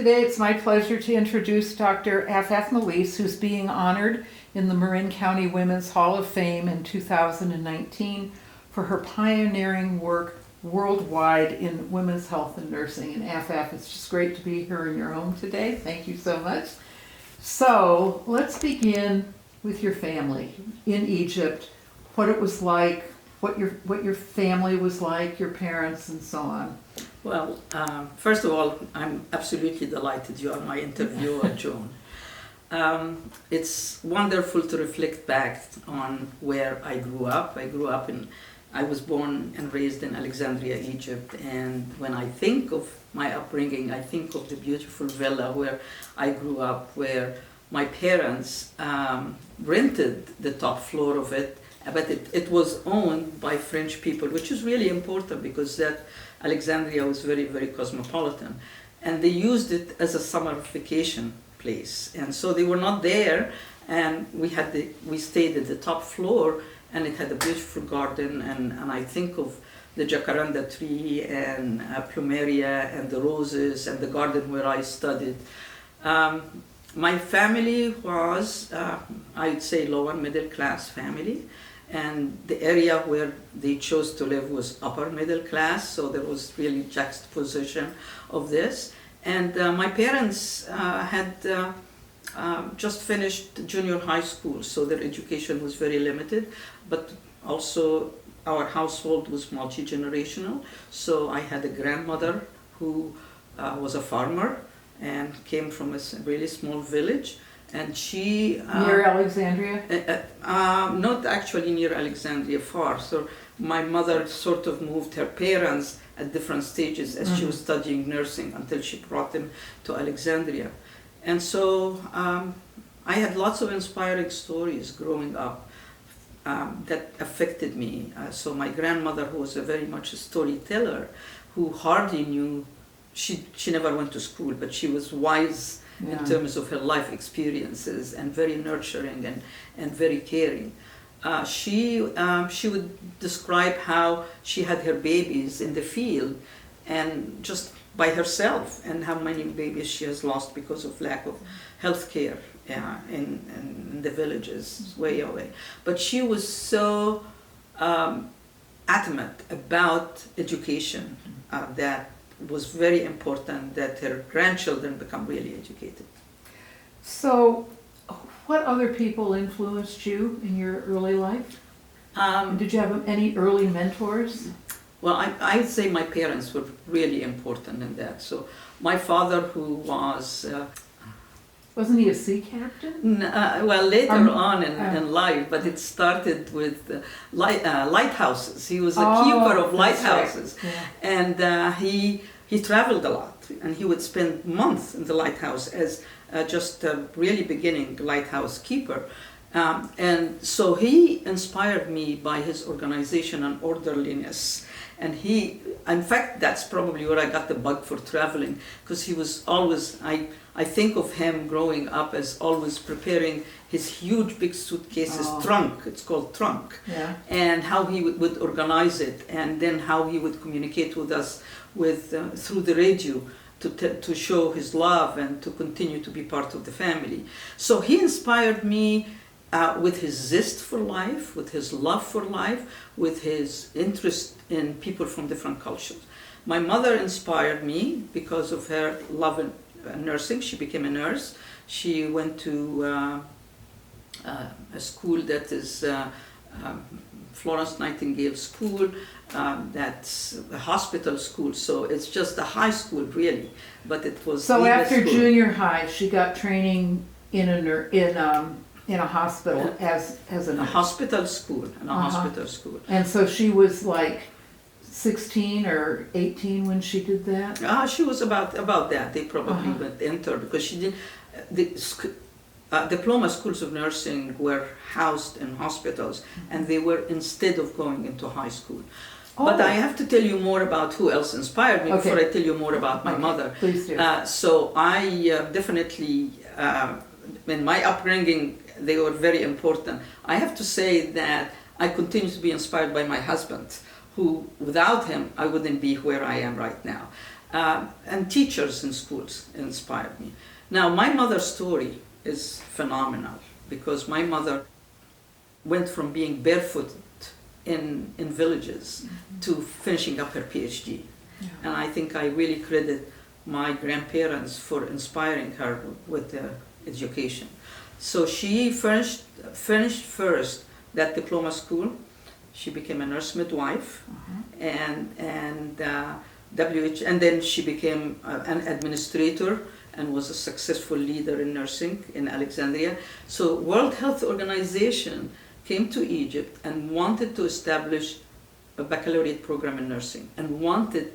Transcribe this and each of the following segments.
Today it's my pleasure to introduce Dr. Afaf Meleis, who's being honored in the Marin County Women's Hall of Fame in 2019 for her pioneering work worldwide in women's health and nursing. And Afaf, it's just great to be here in your home today. Thank you so much. So let's begin with your family in Egypt, what it was like, what your family was like, your parents, and so on. Well, first of all, I'm absolutely delighted you are my interviewer, Joan. It's wonderful to reflect back on where I grew up. I was born and raised in Alexandria, Egypt, and when I think of my upbringing, I think of the beautiful villa where I grew up, where my parents rented the top floor of it, but it was owned by French people, which is really important because that Alexandria was very, very cosmopolitan. And they used it as a summer vacation place. And so they were not there, and we stayed at the top floor, and it had a beautiful garden, and I think of the jacaranda tree and plumeria and the roses and the garden where I studied. My family was, I'd say, lower middle class family. And the area where they chose to live was upper middle class, so there was really juxtaposition of this. And my parents had just finished junior high school, so their education was very limited, but also our household was multi-generational. So I had a grandmother who was a farmer and came from a really small village. And she... near Alexandria? Not actually near Alexandria, far. So my mother sort of moved her parents at different stages as she was studying nursing until she brought them to Alexandria. And so I had lots of inspiring stories growing up that affected me. So my grandmother, who was very much a storyteller, who hardly knew, she never went to school, but she was wise in terms of her life experiences, and very nurturing and very caring. She would describe how she had her babies in the field and just by herself, and how many babies she has lost because of lack of health care in the villages way away. But she was so adamant about education that was very important that her grandchildren become really educated. So, what other people influenced you in your early life? Did you have any early mentors? Well, I'd say my parents were really important in that. So, my father, who was... Wasn't he a sea captain? Well, later on in life, but it started with lighthouses. He was a keeper of lighthouses. Right. Yeah. And he traveled a lot, and he would spend months in the lighthouse as just a really beginning lighthouse keeper. And so he inspired me by his organization and orderliness. And in fact, that's probably where I got the bug for traveling, because he was always, I think of him growing up as always preparing his huge big suitcases, trunk, it's called trunk, and how he would organize it, and then how he would communicate with us through the radio to show his love and to continue to be part of the family. So he inspired me with his zest for life, with his love for life, with his interest in people from different cultures. My mother inspired me because of her love in nursing. She became a nurse. She went to a school that is Florence Nightingale School. That's a hospital school, so it's just a high school really, but it was. So after junior high, she got training in a hospital as a nurse. A hospital school, hospital school. And so she was like 16 or 18 when she did that? She was about that. They probably went enter because she didn't. Diploma schools of nursing were housed in hospitals, and they were instead of going into high school. But I have to tell you more about who else inspired me before I tell you more about my mother. Please do. So I definitely, in my upbringing, they were very important. I have to say that I continue to be inspired by my husband, who without him I wouldn't be where I am right now. and teachers in schools inspired me. Now, my mother's story is phenomenal because my mother went from being barefooted in villages to finishing up her PhD. Yeah. And I think I really credit my grandparents for inspiring her with the education. So she finished first that diploma school. She became a nurse midwife, and then she became an administrator and was a successful leader in nursing in Alexandria. So World Health Organization came to Egypt and wanted to establish a baccalaureate program in nursing and wanted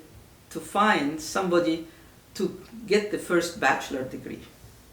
to find somebody to get the first bachelor degree.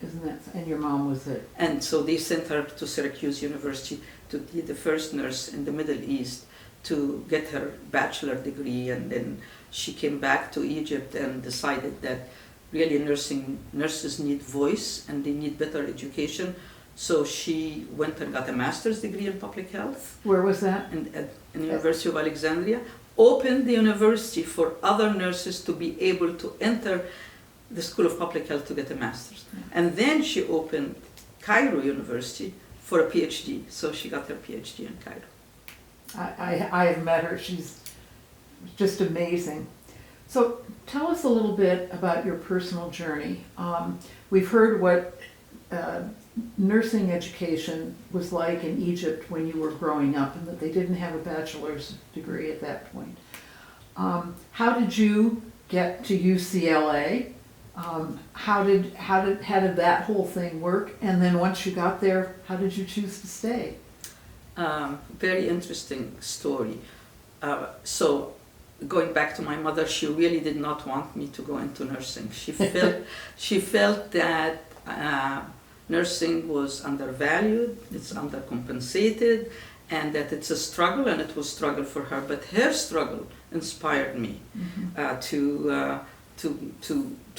Isn't that, and your mom was it? And so they sent her to Syracuse University to be the first nurse in the Middle East to get her bachelor degree, and then she came back to Egypt and decided that really nurses need voice and they need better education. So she went and got a master's degree in public health. Where was that? At the University of Alexandria. Opened the university for other nurses to be able to enter the School of Public Health to get a master's. And then she opened Cairo University for a PhD. So she got her PhD in Cairo. I have met her. She's just amazing. So tell us a little bit about your personal journey. We've heard what nursing education was like in Egypt when you were growing up, and that they didn't have a bachelor's degree at that point. How did you get to UCLA? How did that whole thing work? And then once you got there, how did you choose to stay? Very interesting story. So going back to my mother, she really did not want me to go into nursing. She felt that nursing was undervalued, it's undercompensated, and that it's a struggle, and it was a struggle for her. But her struggle inspired me to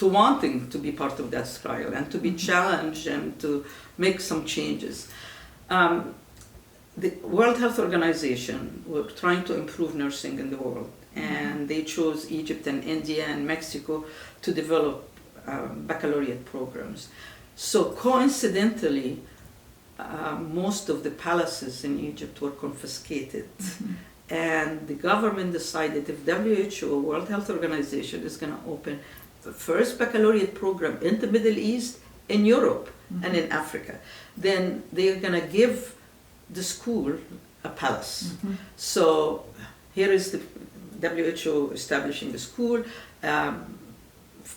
wanting to be part of that struggle and to be challenged and to make some changes. The World Health Organization were trying to improve nursing in the world, and they chose Egypt and India and Mexico to develop baccalaureate programs. So coincidentally, most of the palaces in Egypt were confiscated. And the government decided if WHO, World Health Organization, is going to open the first baccalaureate program in the Middle East, in Europe, and in Africa, then they're going to give the school a palace. So here is the WHO establishing the school.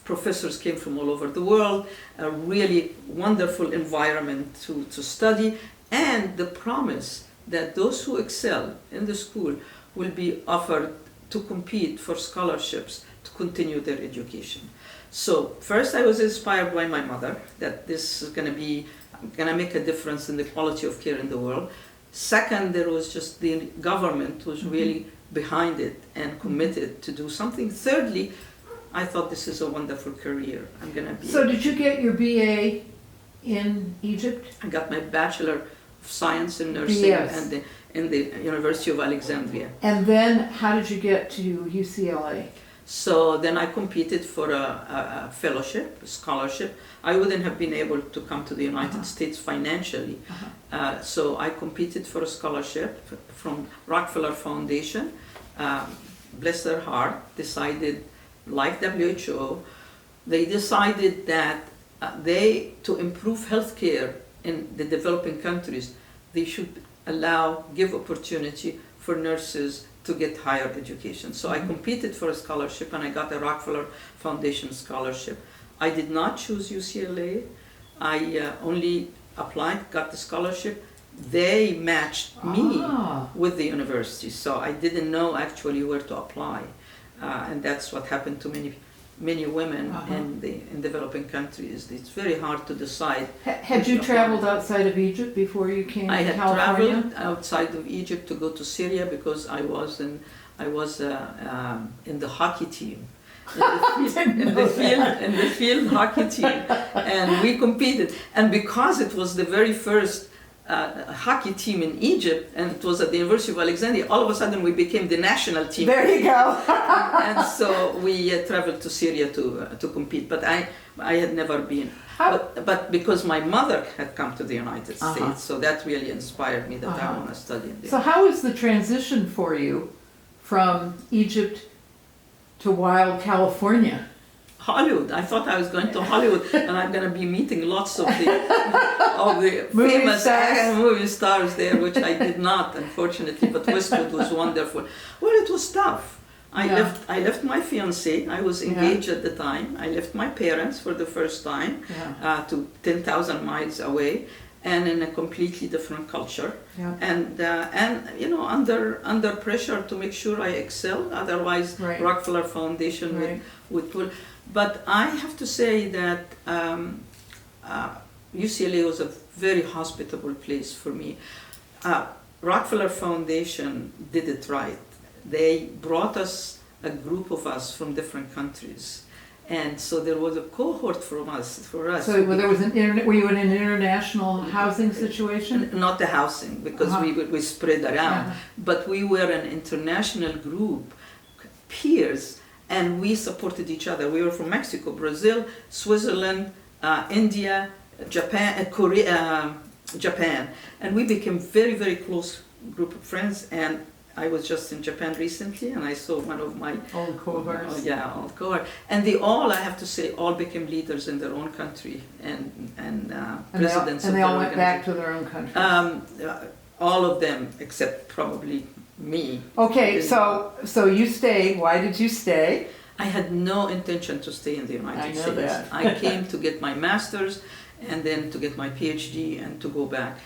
Professors came from all over the world, a really wonderful environment to study, and the promise that those who excel in the school will be offered to compete for scholarships to continue their education. So first I was inspired by my mother that this is going to make a difference in the quality of care in the world. Second, there was just the government was really behind it and committed to do something. Thirdly, I thought this is a wonderful career. I'm going to be. So did you get your BA in Egypt? I got my Bachelor of Science in Nursing Yes. in the University of Alexandria. And then how did you get to UCLA? So then I competed for a fellowship, a scholarship. I wouldn't have been able to come to the United States financially. So I competed for a scholarship from Rockefeller Foundation. Bless their heart, decided, like WHO, they decided that to improve healthcare in the developing countries, they should give opportunity for nurses to get higher education. So I competed for a scholarship and I got a Rockefeller Foundation scholarship. I did not choose UCLA. I only applied, got the scholarship. They matched me with the university, so I didn't know actually where to apply. And that's what happened to many women in developing countries. It's very hard to decide. Had you traveled outside of Egypt before you came to California? I had traveled outside of Egypt to go to Syria because I was in the hockey team, in the field hockey team, and we competed. And because it was the very first a hockey team in Egypt, and it was at the University of Alexandria. All of a sudden, we became the national team. There you go. And so we traveled to Syria to compete. But I had never been. But because my mother had come to the United States, so that really inspired me that I want to study in there. So how was the transition for you from Egypt to wild California? Hollywood. I thought I was going to Hollywood and I'm going to be meeting lots of the Movie famous stars. movie stars there, which I did not, unfortunately. But Westwood was wonderful. Well, it was tough. I left my fiance. I was engaged at the time. I left my parents for the first time to 10,000 miles away, and in a completely different culture. And you know, under pressure to make sure I excel. Otherwise, Rockefeller Foundation would pull. But I have to say that UCLA was a very hospitable place for me. Rockefeller Foundation did it right. They brought us, a group of us from different countries. And so there was a cohort for us. So there was were you in an international housing situation? Not the housing, because we spread around. But we were an international group, peers, and we supported each other. We were from Mexico, Brazil, Switzerland, India, Japan, Korea, Japan. And we became very, very close group of friends. And I was just in Japan recently, and I saw one of my old cohorts. Old cohort. And they all, I have to say, all became leaders in their own country and presidents. And they all went back to their own countries. All of them, except probably me. Okay, so you stayed. Why did you stay? I had no intention to stay in the United States. That. I came to get my master's and then to get my PhD and to go back.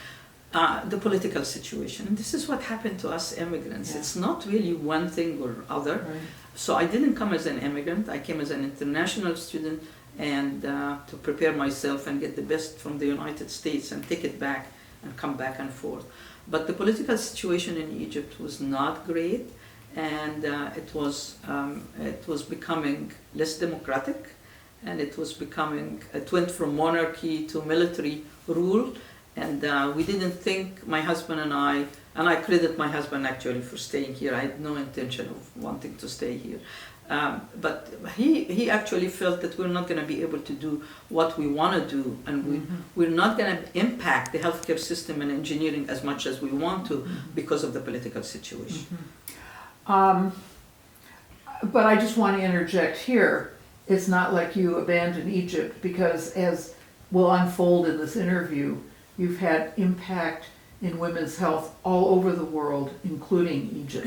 The political situation. And this is what happened to us immigrants. It's not really one thing or other. So I didn't come as an immigrant. I came as an international student and to prepare myself and get the best from the United States and take it back and come back and forth. But the political situation in Egypt was not great, and it was becoming less democratic, and it went from monarchy to military rule, and we didn't think, my husband and I credit my husband actually for staying here. I had no intention of wanting to stay here. But he actually felt that we're not going to be able to do what we want to do, and we're not going to impact the healthcare system and engineering as much as we want to because of the political situation. But I just want to interject here. It's not like you abandoned Egypt, because as will unfold in this interview, you've had impact in women's health all over the world, including Egypt.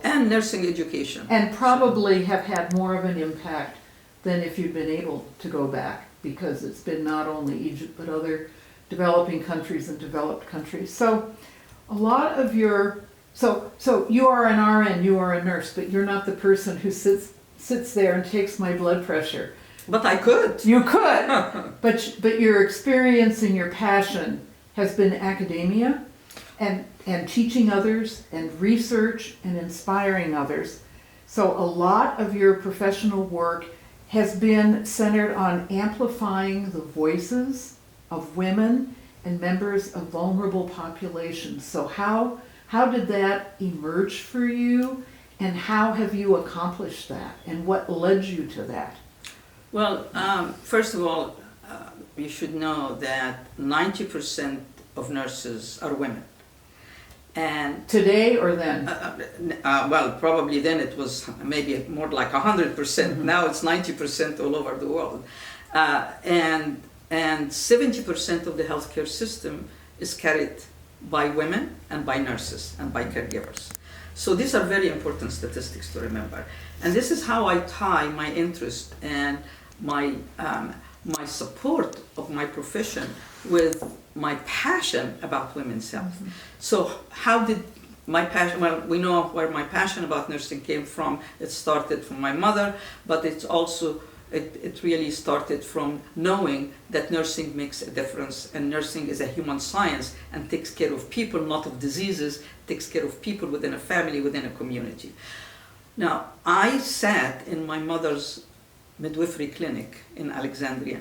And nursing education. And probably have had more of an impact than if you'd been able to go back, because it's been not only Egypt, but other developing countries and developed countries. So a lot of your, so you are an RN, you are a nurse, but you're not the person who sits there and takes my blood pressure. But I could. You could, but your experience and your passion has been academia and teaching others and research and inspiring others. So a lot of your professional work has been centered on amplifying the voices of women and members of vulnerable populations. So how did that emerge for you, and how have you accomplished that, and what led you to that? Well, first of all, you should know that 90% of nurses are women. And today or then? Well, probably then it was maybe more like 100%. Now it's 90% all over the world. And 70% of the healthcare system is carried by women and by nurses and by caregivers. So these are very important statistics to remember. And this is how I tie my interest and my support of my profession with my passion about women's health. So how did my passion, well, we know where my passion about nursing came from. It started from my mother, but it's also, it really started from knowing that nursing makes a difference, and nursing is a human science and takes care of people, not of diseases, takes care of people within a family, within a community. Now, I sat in my mother's midwifery clinic in Alexandria,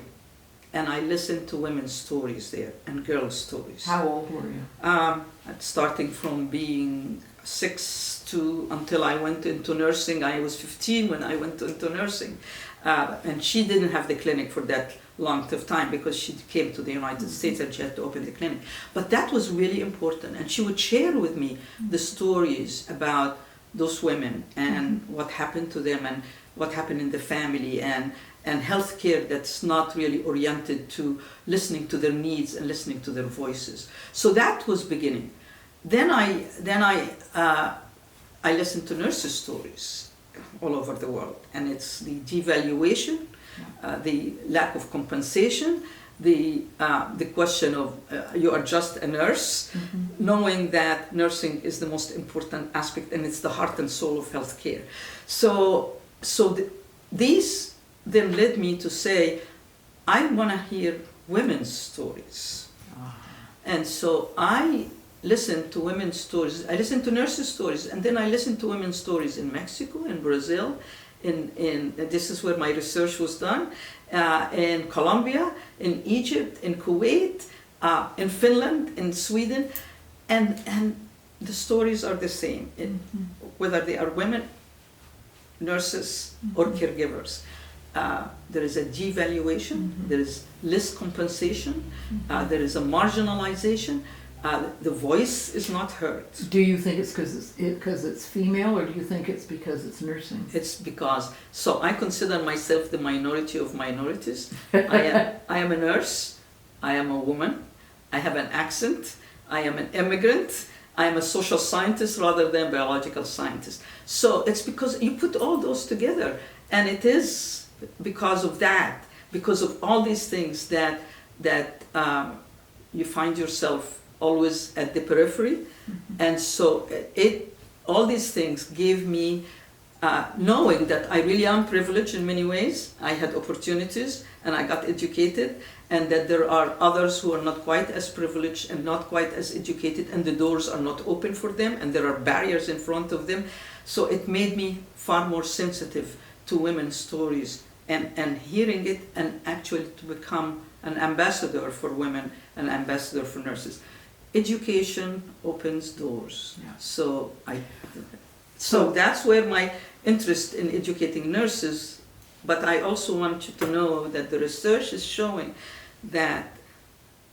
and I listened to women's stories there and girls' stories. How old were you? Starting from being 6 to until I went into nursing. I was 15 when I went into nursing. And she didn't have the clinic for that long of time because she came to the United States and she had to open the clinic. But that was really important. And she would share with me the stories about those women and what happened to them and what happened in the family and healthcare that's not really oriented to listening to their needs and listening to their voices. So that was beginning. Then I listened to nurses' stories all over the world, and it's the devaluation, the lack of compensation, the question of you are just a nurse, knowing that nursing is the most important aspect and it's the heart and soul of healthcare. These then led me to say, I want to hear women's stories. And so I listened to women's stories. I listened to nurses' stories, and then I listened to women's stories in Mexico, in Brazil, in this is where my research was done, in Colombia, in Egypt, in Kuwait, in Finland, in Sweden, and the stories are the same, whether they are women, nurses, or caregivers. There is a devaluation, there is less compensation, there is a marginalization, the voice is not heard. Do you think it's because it's female, or do you think it's because it's nursing? It's because, so I consider myself the minority of minorities. I am a nurse, I am a woman, I have an accent, I am an immigrant, I am a social scientist rather than biological scientist. So it's because you put all those together, and it is because of that, because of all these things that you find yourself always at the periphery. And so all these things gave me knowing that I really am privileged in many ways. I had opportunities and I got educated, and that there are others who are not quite as privileged and not quite as educated, and the doors are not open for them and there are barriers in front of them. So it made me far more sensitive to women's stories and hearing it, and actually to become an ambassador for women, an ambassador for nurses. Education opens doors. Yeah. So that's where my interest in educating nurses, but I also want you to know that the research is showing that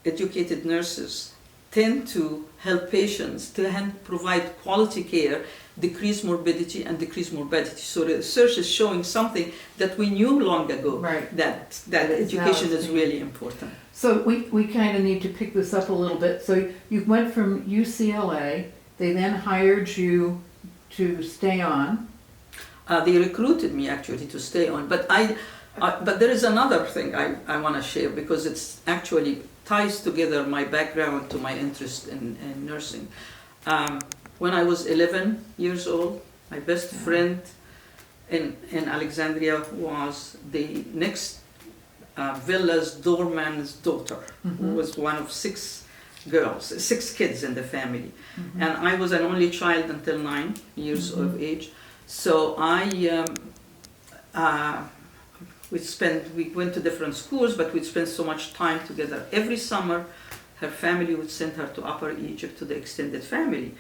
educated nurses tend to help patients, to provide quality care, decrease morbidity and decrease morbidity. So the research is showing something that we knew long ago, right, that education is really important. So we kind of need to pick this up a little bit. So you went from UCLA, they then hired you to stay on. They recruited me actually to stay on, but but there is another thing I want to share, because it's actually ties together my background to my interest in nursing. When I was 11 years old, my best friend in Alexandria was the next villa's doorman's daughter, who was one of 6 kids in the family. And I was an only child until 9 years of age. So we went to different schools, but we'd spend so much time together. Every summer, her family would send her to Upper Egypt to the extended family.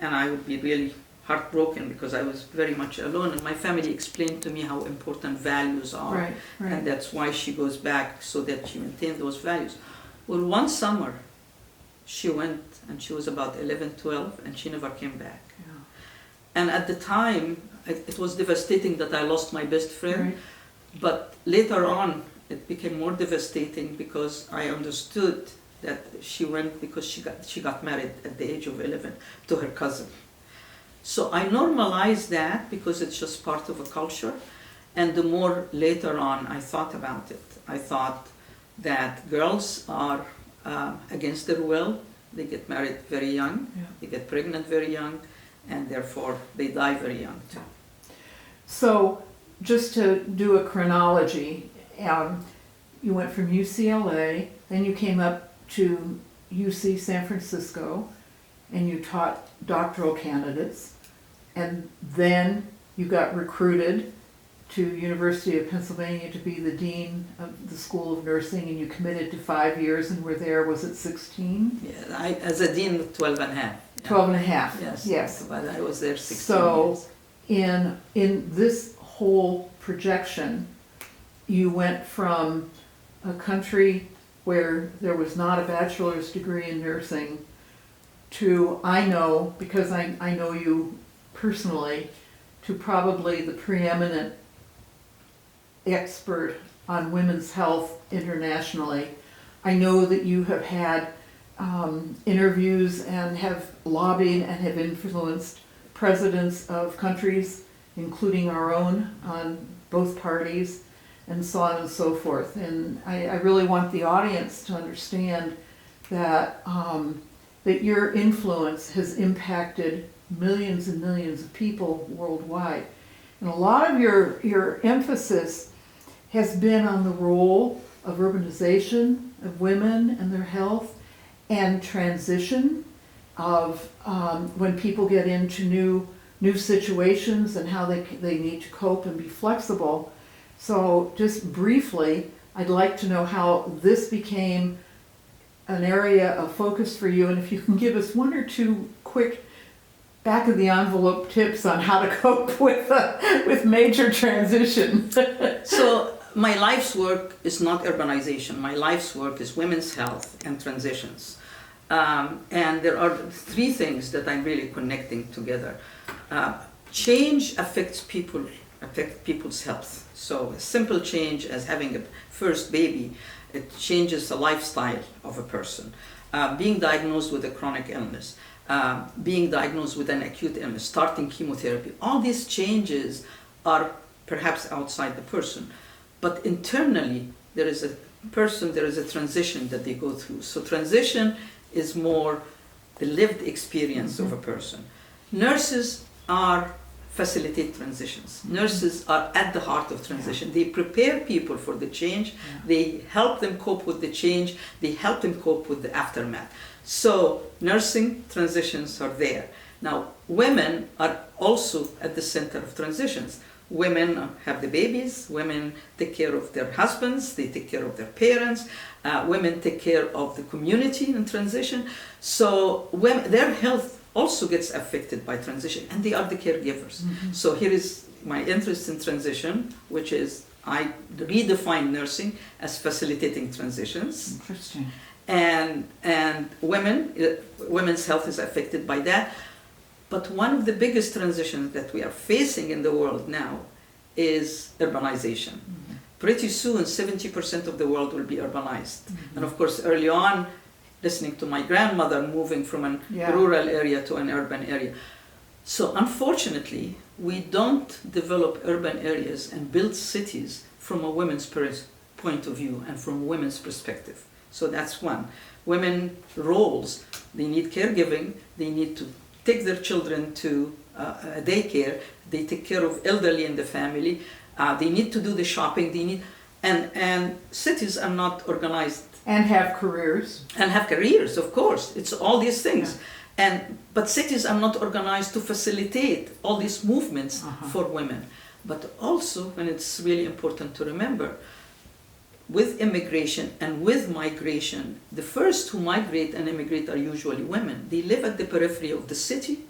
And I would be really heartbroken because I was very much alone, and my family explained to me how important values are. Right. And that's why she goes back, so that she maintained those values. Well, one summer, she went, and she was about 11, 12, and she never came back. Yeah. And at the time, it was devastating that I lost my best friend. Right. But later on, it became more devastating because I understood that she went because she got married at the age of 11 to her cousin. So I normalized that because it's just part of a culture. And the more later on I thought about it, I thought that girls are against their will. They get married very young, they get pregnant very young, and therefore they die very young too. So just to do a chronology, you went from UCLA, then you came up to UC San Francisco, and you taught doctoral candidates, and then you got recruited to University of Pennsylvania to be the dean of the School of Nursing, and you committed to 5 years and were there, was it 16? Yeah, as a dean, 12 and a half. Yeah. 12 and a half. Yes. Yes. But I was there 16 So years. in this whole projection, you went from a country where there was not a bachelor's degree in nursing to, I know, because I know you personally, to probably the preeminent expert on women's health internationally. I know that you have had interviews and have lobbied and have influenced presidents of countries, including our own, on both parties, and so on and so forth. And I really want the audience to understand that that your influence has impacted millions and millions of people worldwide. And a lot of your emphasis has been on the role of urbanization of women and their health, and transition of when people get into new situations and how they need to cope and be flexible. So just briefly, I'd like to know how this became an area of focus for you, and if you can give us one or two quick back of the envelope tips on how to cope with major transition. So my life's work is not urbanization. My life's work is women's health and transitions. And there are three things that I'm really connecting together. Change affects people's health. So a simple change as having a first baby, it changes the lifestyle of a person. Being diagnosed with a chronic illness, being diagnosed with an acute illness, starting chemotherapy, all these changes are perhaps outside the person. But internally, there is a transition that they go through. So transition is more the lived experience of a person. Nurses facilitate transitions. Nurses are at the heart of transition. They prepare people for the change. They help them cope with the change. They help them cope with the aftermath. So nursing transitions are there. Now, women are also at the center of transitions. Women have the babies, women take care of their husbands, they take care of their parents, women take care of the community in transition. So their health also gets affected by transition, and they are the caregivers. Mm-hmm. So here is my interest in transition, which is I redefine nursing as facilitating transitions. Interesting. And women's health is affected by that. But one of the biggest transitions that we are facing in the world now is urbanization. Mm-hmm. Pretty soon, 70% of the world will be urbanized. Mm-hmm. And of course, early on, listening to my grandmother moving from a rural area to an urban area. So unfortunately, we don't develop urban areas and build cities from a women's point of view and from women's perspective. So that's one. Women roles, they need caregiving, they need to take their children to daycare, they take care of elderly in the family, they need to do the shopping, and cities are not organized. And have careers. And have careers, of course. It's all these things. Yeah. But cities are not organized to facilitate all these movements for women. But also, and it's really important to remember, with immigration and with migration, the first who migrate and immigrate are usually women. They live at the periphery of the city,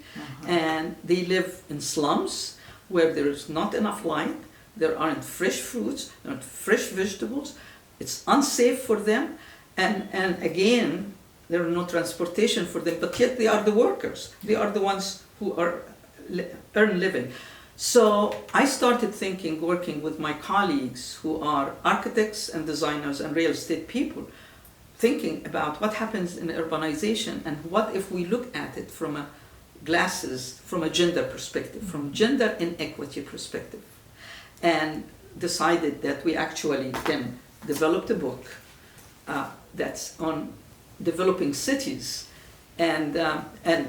and they live in slums where there is not enough light, there aren't fresh fruits, there aren't fresh vegetables, it's unsafe for them, and again, there are no transportation for them, but yet they are the workers. They are the ones who earn living. So I started working with my colleagues who are architects and designers and real estate people, thinking about what happens in urbanization and what if we look at it from a gender perspective, from gender inequity perspective, and decided that we actually then developed a book that's on developing cities and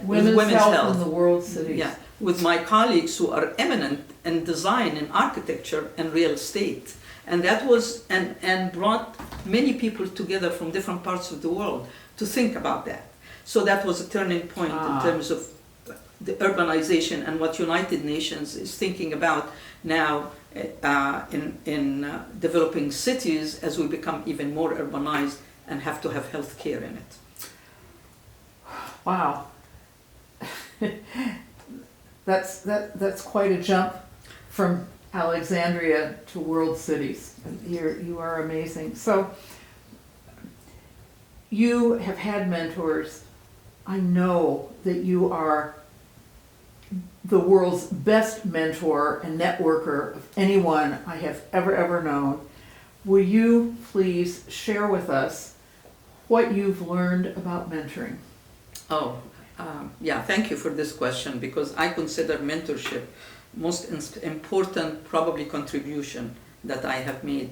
women's health in the world cities. Yeah, with my colleagues who are eminent in design and architecture and real estate, and that was and brought many people together from different parts of the world to think about that. So that was a turning point in terms of the urbanization and what United Nations is thinking about now in developing cities as we become even more urbanized and have to have health care in it. Wow. That's quite a jump from Alexandria to world cities. You are amazing. So you have had mentors. I know that you are the world's best mentor and networker of anyone I have ever known. Will you please share with us what you've learned about mentoring? Oh, yeah, thank you for this question, because I consider mentorship most important probably contribution that I have made.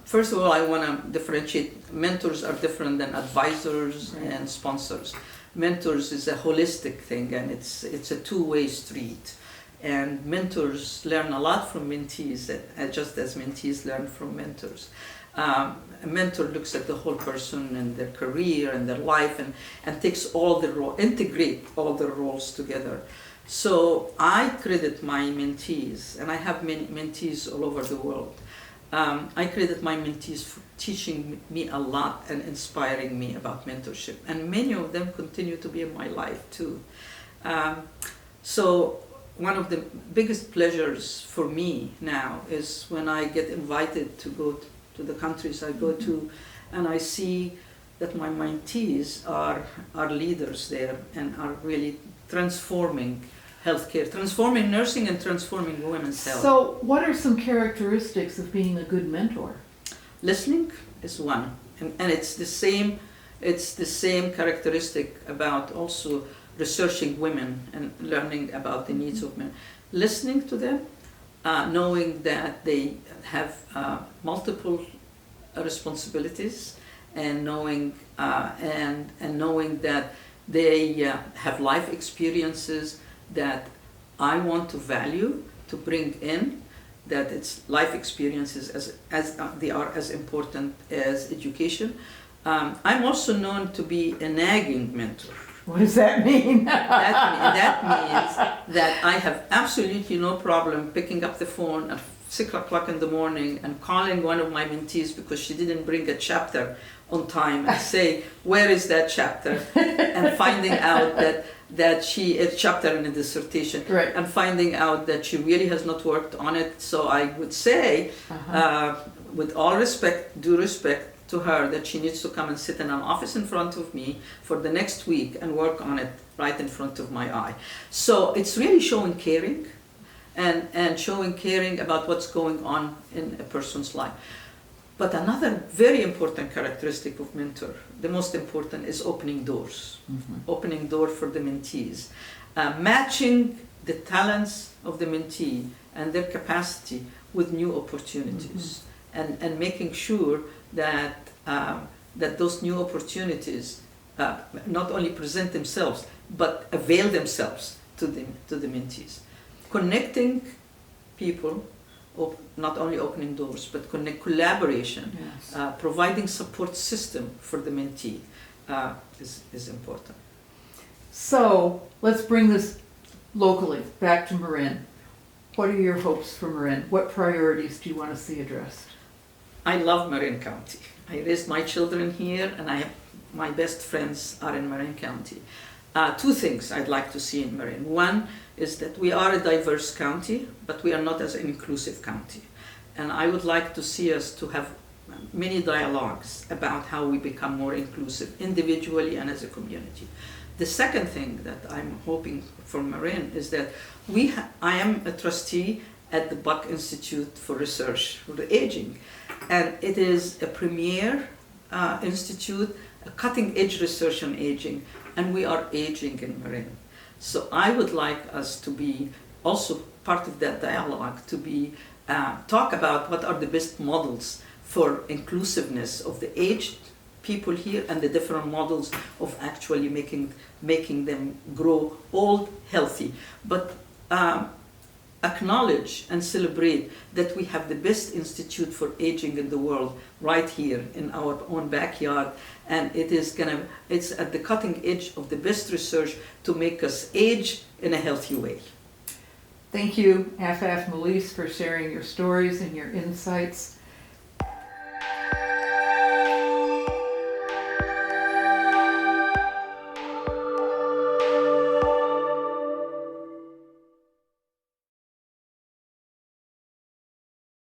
First of all, I want to differentiate. Mentors are different than advisors and sponsors. Mentors is a holistic thing, and it's a two-way street. And mentors learn a lot from mentees, just as mentees learn from mentors. A mentor looks at the whole person and their career and their life and takes all the integrate all the roles together. So I credit my mentees, and I have many mentees all over the world. I credit my mentees for teaching me a lot and inspiring me about mentorship. And many of them continue to be in my life too. So one of the biggest pleasures for me now is when I get invited to go to the countries I go to, and I see that my mentees are leaders there and are really transforming healthcare, transforming nursing and transforming women's health. So what are some characteristics of being a good mentor? Listening is one, and it's the same characteristic about also researching women and learning about the needs of men. Listening to them, knowing that they have multiple responsibilities, and knowing that they have life experiences that I want to value, to bring in, that it's life experiences as they are as important as education. I'm also known to be a nagging mentor. What does that mean? That means that I have absolutely no problem picking up the phone at 6 o'clock in the morning and calling one of my mentees because she didn't bring a chapter on time and say, where is that chapter? And finding out that she, a chapter in a dissertation, right. And finding out that she really has not worked on it. So I would say, with all respect, due respect to her, that she needs to come and sit in an office in front of me for the next week and work on it right in front of my eye. So it's really showing caring and showing caring about what's going on in a person's life. But another very important characteristic of mentor, the most important, is opening doors. Opening door for the mentees. Matching the talents of the mentee and their capacity with new opportunities. And making sure that those new opportunities not only present themselves, but avail themselves to the mentees. Connecting people, not only opening doors, but collaboration, yes. Providing support system for the mentee is important. So let's bring this locally back to Marin. What are your hopes for Marin? What priorities do you want to see addressed? I love Marin County. I raised my children here, and my best friends are in Marin County. Two things I'd like to see in Marin. One is that we are a diverse county, but we are not as an inclusive county. And I would like to see us to have many dialogues about how we become more inclusive individually and as a community. The second thing that I'm hoping for Marin is that I am a trustee at the Buck Institute for Research for the Aging. And it is a premier institute, a cutting-edge research on aging, and we are aging in Marin. So I would like us to be also part of that dialogue, to be talk about what are the best models for inclusiveness of the aged people here and the different models of actually making them grow old healthy. But acknowledge and celebrate that we have the best institute for aging in the world right here in our own backyard, and it's at the cutting edge of the best research to make us age in a healthy way. Thank you, Afaf Meleis, for sharing your stories and your insights.